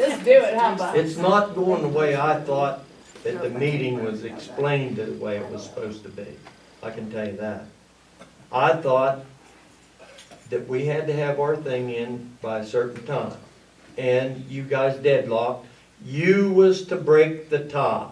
Just do it, huh, Bob? It's not going the way I thought that the meeting was explained the way it was supposed to be. I can tell you that. I thought that we had to have our thing in by a certain time. And you guys deadlocked. You was to break the tie.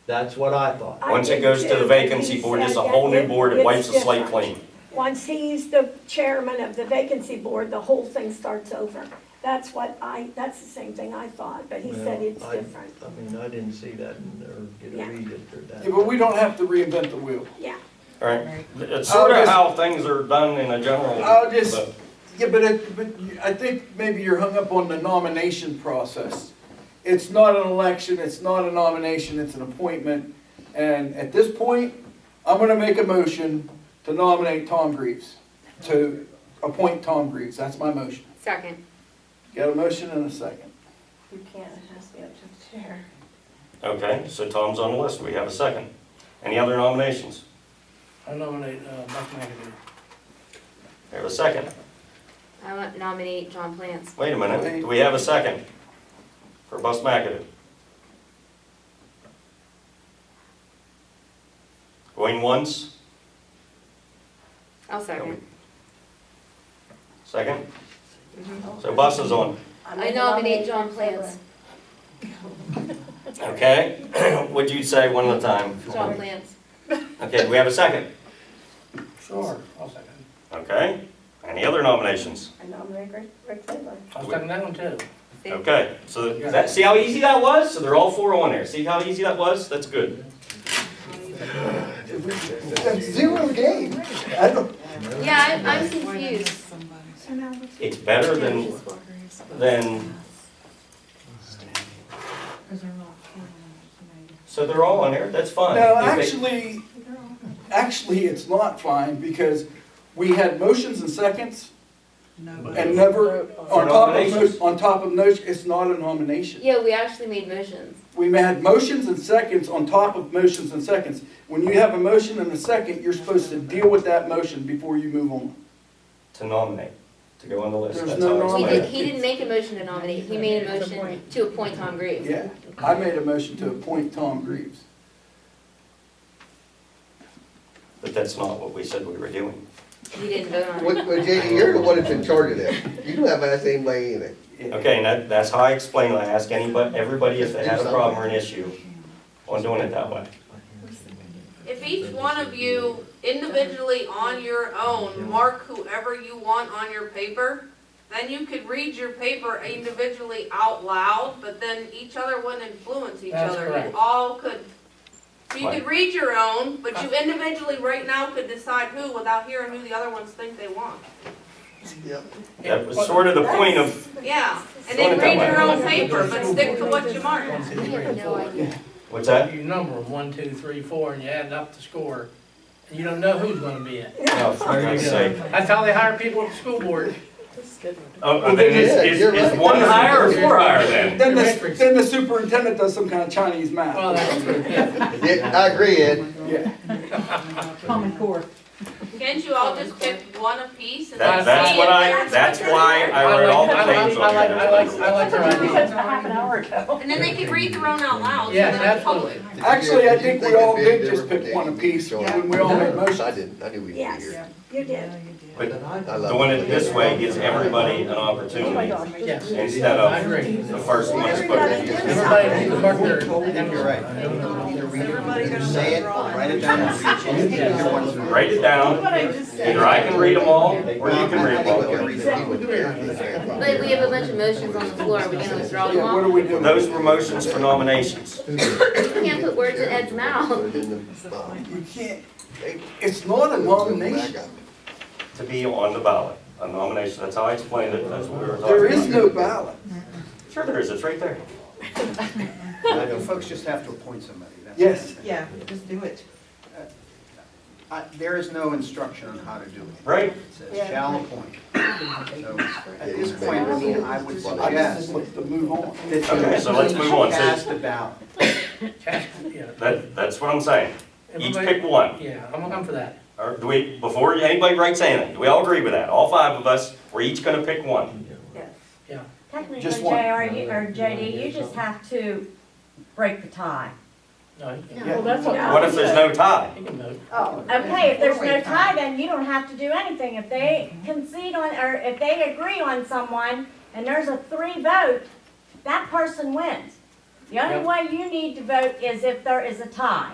That's what I thought. Once it goes to the vacancy board, it's a whole new board, it wipes the slate clean. Once he's the chairman of the vacancy board, the whole thing starts over. That's the same thing I thought, but he said it's different. I mean, I didn't see that or get Yeah. a read it or that. Yeah, but we don't have to reinvent the wheel. Yeah. Right, it's sort of how things are done in a general. I'll just, but- yeah, I think maybe you're hung up on the nomination process. It's not an election, it's not a nomination, it's an appointment. And at this point, I'm gonna make a motion to nominate Tom Greaves, to appoint Tom Greaves. That's my motion. Second. Got a motion and a second. You can't, it has to be up to the chair. Okay, so Tom's on the list, we have a second. Any other nominations? I nominate Buck McAdoo. We have a second. I want to nominate John Plants. Wait a minute, do we have a second for Bus McAdoo? Going once, I'll second. second? So Bus is on, I nominate John Plants. okay? Would you say one at a time? John Plants. Okay, do we have a second? Sure, I'll second. Okay, any other nominations? I nominate Rick Taylor. I'll second that one too. Okay, so that, see how easy that was? So they're all four on there. See how easy that was? That's good. That's zero game. I don't, Yeah, I'm confused. It's better than, so they're all on there, that's fine. no, If they- actually, it's not fine because we had motions and seconds and never, on top of motion, it's not a nomination. Yeah, we actually made motions. We had motions and seconds on top of motions and seconds. When you have a motion and a second, you're supposed to deal with that motion before you move on. To nominate, to go on the list. There's That's no how it's nomination. played. He didn't make a motion to nominate, he made a motion to appoint Tom Greaves. Yeah, I made a motion to appoint Tom Greaves. But that's not what we said we were doing. He didn't vote on Well, it. JD, you're the one that's in charge of that. You don't have asked anybody anything. Okay, and that's how I explain it. I ask everybody if they had a problem or an issue on doing it that way. If each one of you individually on your own mark whoever you want on your paper, then you could read your paper individually out loud, but then each other wouldn't influence each That's other. correct. You all could, so you could read your own, but you individually right now could decide who without hearing who the other ones think they want. That was sort of the point of, Yeah, and then read your own paper, but stick to what you mark. I have no idea. what's that? You number them, 1, 2, 3, 4, and you add up the score. And you don't know who's gonna be it. Oh, for God's sake. That's how they hire people at the school board. Oh, then is one higher or four higher then? Then the superintendent does some kind of Chinese math. Well, that's true, yeah. Yeah, I agree, Ed. Yeah. Common Core. Can't you all just pick one apiece and That's then see what if that's there's- why I wrote all the names on I here. like your idea. That's half an hour ago. And then they can read their own out loud, so Yes, they're absolutely. public. Actually, I think we all did just pick one apiece when we all made motions. I didn't, I knew we'd be Yes, here. you did. But I love doing it this way gives everybody an opportunity Yes. instead I of agree. the first one spoken. Everybody needs to mark their. You're right. Either say it, write it down, and Write it down. Either I can read them all, or you can read them all. But we have a bunch of motions on the floor, are we gonna withdraw them Yeah, what do all? we do? Those were motions for nominations. You can't put words in Ed's mouth. You can't, it's not a nomination. To be on the ballot, a nomination, that's how I explained it, that's what we were talking about. There is no ballot. Sure there is, it's right there. folks just have to appoint somebody. That's Yes. Yeah, just do it. There is no instruction on how to do it. Right? It says shall appoint. So at this point, I mean, I would I just suggest want to move on. that Okay, so let's move on. cast the ballot. Yeah. That's what I'm saying. Each Everybody- pick one. Yeah, I'm for that. Or do we, before anybody writes anything, do we all agree with that? All five of us, we're each gonna pick one. Just But one. JR, or JD, you just have to break the tie. No, you can't. Well, that's what. What if there's no tie? You can vote. Oh. Okay, if there's no tie, then you don't have to do anything. If they concede on, or if they agree on someone, and there's a 3 vote, that person wins. The only Yep. way you need to vote is if there is a tie.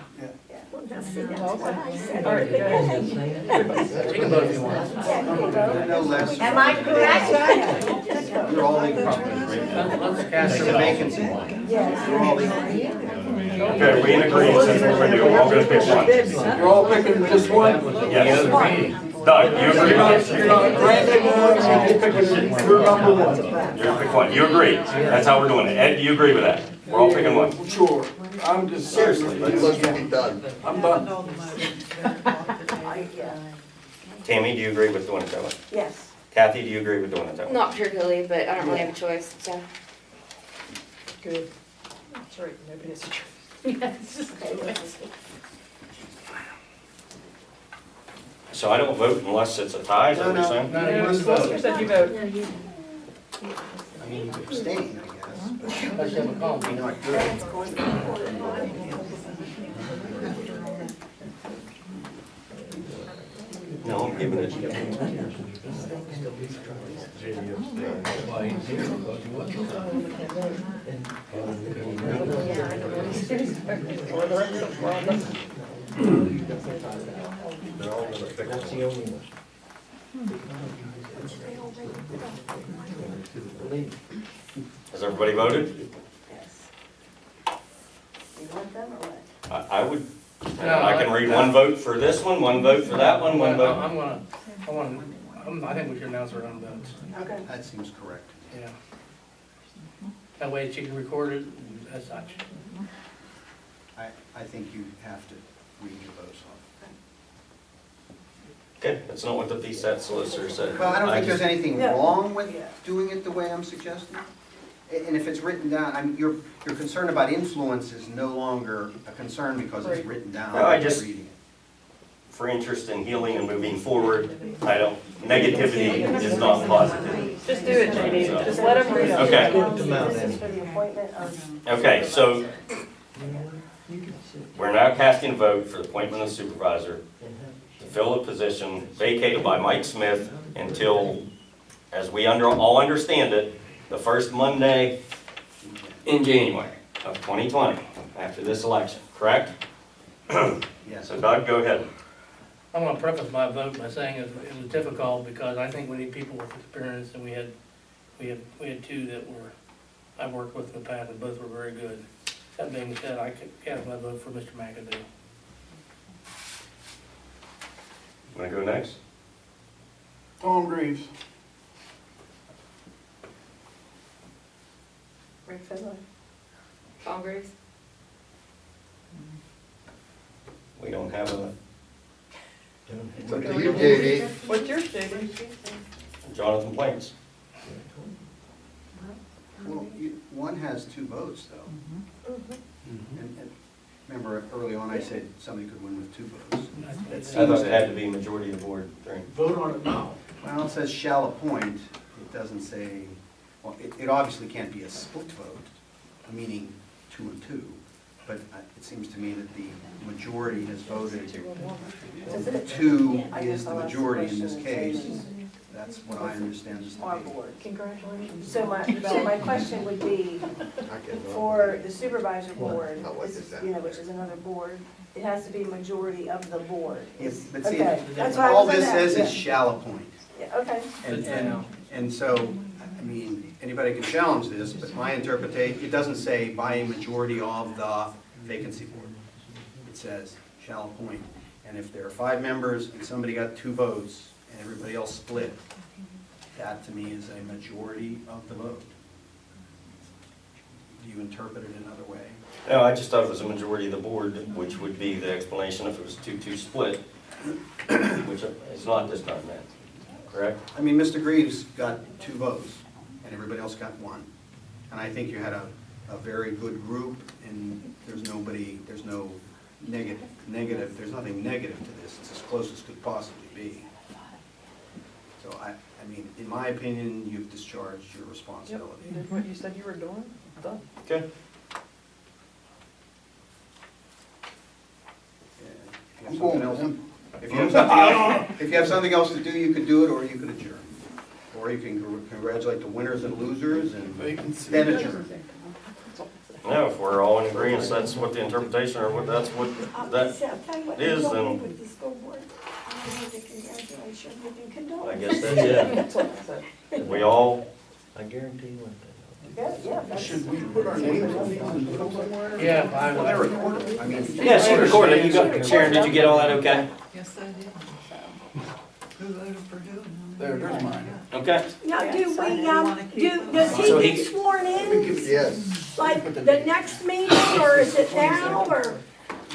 Well, now, see, that's what I said. All right, You can vote if you want. No less. Am I correct? You're all equal property. Let's cast It's your a vote. vacancy one. You're all equal. Okay, we in agreement, since we're gonna do, we're all gonna pick one. You're all picking just one? Yes. Doug, you agree? You're not Brandon, you're picking, you're number one. You're pick one, you agree? That's how we're doing it. Ed, do you agree with that? We're all picking one. Sure, I'm just. Seriously. Let's get it done. I'm done. Tammy, do you agree with doing it that way? Yes. Kathy, do you agree with doing it that way? Not particularly, but I don't really have a choice, so. Good. That's right, nobody has a choice. So I don't vote unless it's a tie, is that what you're saying? No, you must Solicitor vote. said you vote. I mean, you could abstain, I guess. Unless you have a You're conflict. not good. No, I'm giving it to you. That's the only one. Has everybody voted? Yes. You want them or what? I would, I can read one vote for this one vote for that one vote. I think we should announce our own votes. Okay. That seems correct. Yeah. That way she can record it as such. I think you have to read your votes off. Okay, that's not what the PSAT solicitor said. Well, I don't think there's just- anything Yeah. wrong with Yeah. doing it the way I'm suggesting. And if it's written down, I mean, your concern about influence is no longer a concern because it's written down. No, I just- Reading it. For interest in healing and moving forward, I don't, negativity is not positive. Just do it, JD. Just let them read it. Okay. This is for the appointment of. Okay, so we're now casting a vote for the appointment of supervisor to fill a position vacated by Mike Smith until, as we all understand it, the first Monday in January of 2020, after this election, correct? Yes. So Doug, go ahead. I'm gonna preface my vote by saying it was difficult because I think we need people with experience, and we had 2 that I've worked with in the past, and both were very good. That being said, I cast my vote for Mr. McAdoo. Want to go next? Tom Greaves. Rick Finley. Tom Graves? We don't have a It's up to you, JD. What's yours, JD? Jonathan Plains. Well, one has 2 votes, though. And remember, early on, I said somebody could win with 2 votes. I thought it had to be majority of the board. Vote on it now. Well, it says shall appoint, it doesn't say, well, it obviously can't be a split vote, meaning 2 and 2, but it seems to me that the majority has voted, 2 is the majority in this case. That's what I understand this to Our be. board. Congratulations. So my question would be, for the supervisor board, which is another board, it has to be a majority of the board. Yes, but see, Okay, that's what I all was this gonna says ask, is shall appoint. Yeah, okay. And so, I mean, anybody can challenge this, but my interpretation, it doesn't say by a majority of the vacancy board. It says shall appoint. And if there are 5 members and somebody got 2 votes and everybody else split, that to me is a majority of the vote. Do you interpret it another way? No, I just thought it was a majority of the board, which would be the explanation if it was 2-2 split, which is not this time, man. Correct? I mean, Mr. Greaves got 2 votes and everybody else got 1. And I think you had a very good group and there's no negative, there's nothing negative to this. It's as close as could possibly be. So mean, in my opinion, you've discharged your responsibility. You did what you said you were doing, done. Okay. Yeah, if you have something else- If you have something else, if you have something else to do, you could do it, or you could adjourn. Or you can congratulate the winners and losers and then adjourn. No, if we're all in agreement, that's what the interpretation, or what, that's what that, is, then- With the school board. I need to congratulate you and condole. I guess that's it. That's all I said. We all, I guarantee you one thing. Yeah, that's. Should we put our names on these and put them somewhere? Yeah, I Well, they're recorded. I mean. yeah, she recorded it, you got, Sharon, did you get all that okay? Yes, I did. Who voted for who? There's mine. Okay, Now, do So we, you wanna keep does So he he- get sworn in, Yes. like, the next meeting, or is it now, or?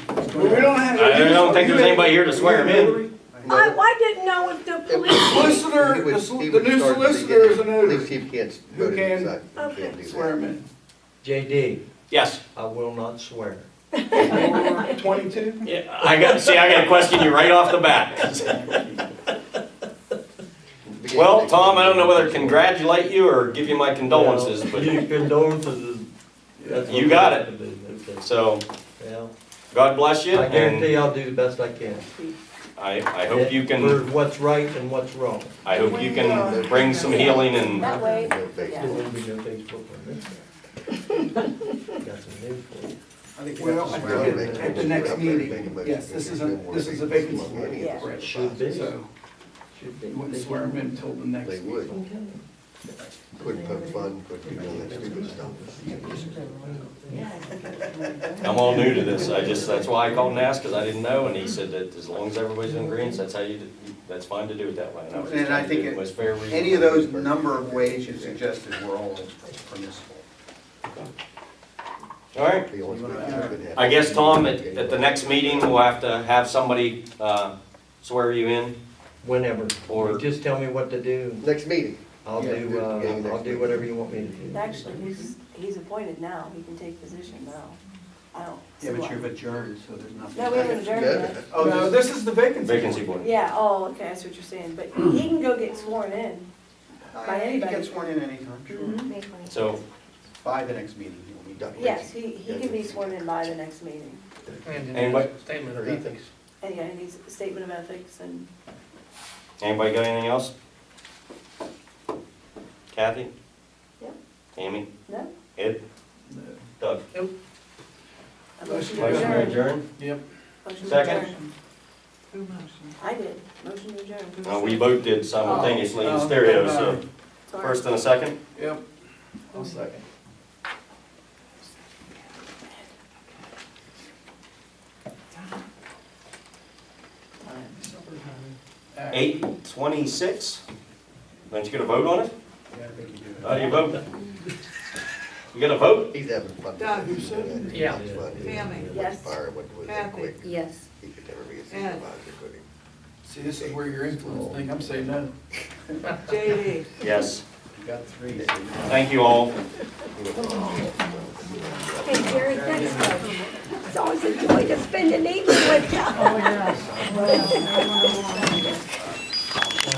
Well, we don't have. I don't think there's anybody here to swear him in. I didn't know if the police, Solicitor, He would- he the would new start at the solicitor is a beginning. At least notary. he can't Who vote can- inside. He Okay. can't do Swear that. him in. JD, Yes. I will not swear. 22? Yeah, I gotta question you right off the bat. Well, Tom, I don't know whether to congratulate you or give you my condolences, but, Your condolences is. that's what You got we it. have to do. Okay. so, Well, God bless you, I and guarantee I'll do the best I can. I hope you For can, what's right and what's wrong. I hope you can bring some healing and, That way, No There Facebook. will be no Facebook on this. Got some news for you. I think we have Well, to I swear. think at the next meeting, yes, this is a vacancy board. Yeah. Should be. So, Should be. you wouldn't swear him in until the next They meeting. would. Couldn't poke fun, couldn't do all that stupid stuff. I'm all new to this, that's why I called and asked, because I didn't know, and he said that as long as everybody's in agreement, that's how you, that's fine to do it that way. And I was just And I trying to do think the most fair, reasonable. Any of those number of ways you suggested were all permissible. All right. The only way you could have- I guess, Tom, at the next meeting, we'll have to have somebody swear you in, Whenever. Or- Just tell me what to do. Next meeting. I'll do whatever you want me to do. actually, he's appointed now, he can take position now. I don't. Yeah, see but why. you've adjourned, so there's nothing. No, we haven't adjourned yet. Oh, No, this is the vacancy. vacancy board. Yeah, oh, okay, I see what you're saying, but he can go get sworn in. By You anybody. get sworn in anytime, sure. Mhm. So, By the next meeting, you'll be done. Yes, he can be sworn in by the next meeting. And Anybody? statement of ethics. And yeah, he needs a statement of ethics and, anybody got anything else? Kathy? Yep. Amy? no? Ed? Doug? A motion to Motion to adjourn. adjourn? Yep. Motion to Second. adjourn. Who motioned? I did, motion to adjourn. We both did simultaneously in Oh, stereo, okay. so Sorry. first and a second. Yep. I'll second. Act. 8:26. Don't you get a vote on it? Yeah, I think you do. How do you vote? You get a vote? He's having fun. Doug, He's having fun. Yeah. He's fun. Tammy. Yes. Fire went with it Kathy. quick. Yes. He could never be a Ed. supervisor, could he? See, this is where your influence thing, I'm saying no. JD. Yes. You got three. Thank you all. hey, Jerry, thanks. It's always a joy to spend an evening with you. Oh, yes. Well,